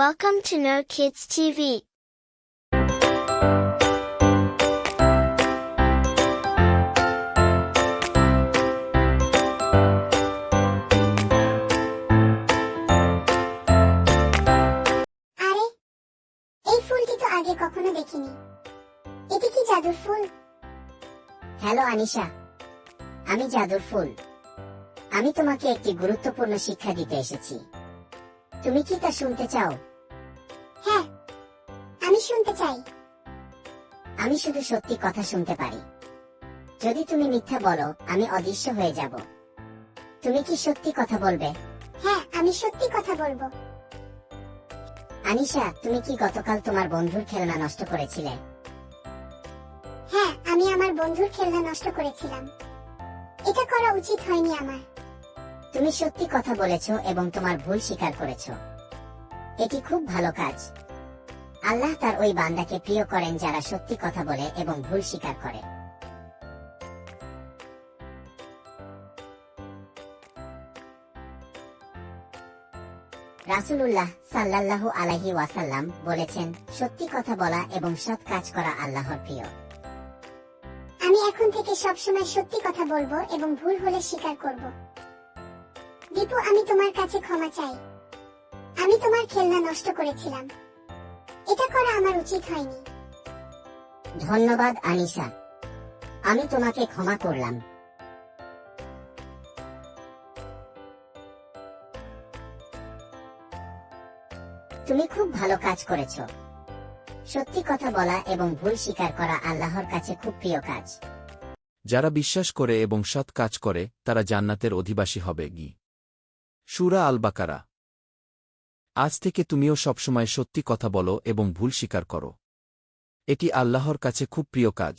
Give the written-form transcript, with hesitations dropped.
Welcome to No Kids TV. আরে এই ফুলটি তো আগে কখনো দেখিনি। এটি কি জাদুর ফুল? হ্যালো আনিশা, আমি জাদুর ফুল। আমি তোমাকে একটি গুরুত্বপূর্ণ শিক্ষা দিতে এসেছি। তুমি কি তা শুনতে চাও? হ্যাঁ, আমি শুনতে চাই। আমি শুধু সত্যি কথা শুনতে পারি। যদি তুমি মিথ্যা বলো, আমি অদৃশ্য হয়ে যাব। তুমি কি সত্যি কথা বলবে? হ্যাঁ, আমি সত্যি কথা বলবো। আনিশা, তুমি কি গতকাল তোমার বন্ধুর খেলনা নষ্ট করেছিলে? হ্যাঁ, আমি আমার বন্ধুর খেলনা নষ্ট করেছিলাম। এটা করা উচিত হয়নি আমার। তুমি সত্যি কথা বলেছো এবং তোমার ভুল স্বীকার করেছো। এটি খুব ভালো কাজ। আল্লাহ তার ওই বান্দাকে প্রিয় করেন যারা সত্যি কথা বলে এবং ভুল স্বীকার করে। রাসূলুল্লাহ সাল্লাল্লাহু আলাইহি ওয়াসাল্লাম বলেছেন, সত্যি কথা বলা এবং সৎ কাজ করা আল্লাহর প্রিয়। আমি এখন থেকে সবসময় সত্যি কথা বলবো এবং ভুল হলে স্বীকার করব। দীপু, আমি তোমার কাছে ক্ষমা চাই। আমি তোমার খেলনা নষ্ট করেছিলাম। এটা করা আমার উচিত হয়নি। ধন্যবাদ আনিশা, আমি তোমাকে ক্ষমা করলাম। তুমি খুব ভালো কাজ করেছো। সত্যি কথা বলা এবং ভুল স্বীকার করা আল্লাহর কাছে খুব প্রিয় কাজ। যারা বিশ্বাস করে এবং সৎ কাজ করে তারা জান্নাতের অধিবাসী হবে। সূরা আল বাকারা। আজ থেকে তুমিও সবসময় সত্যি কথা বলো এবং ভুল স্বীকার করো। এটি আল্লাহর কাছে খুব প্রিয় কাজ।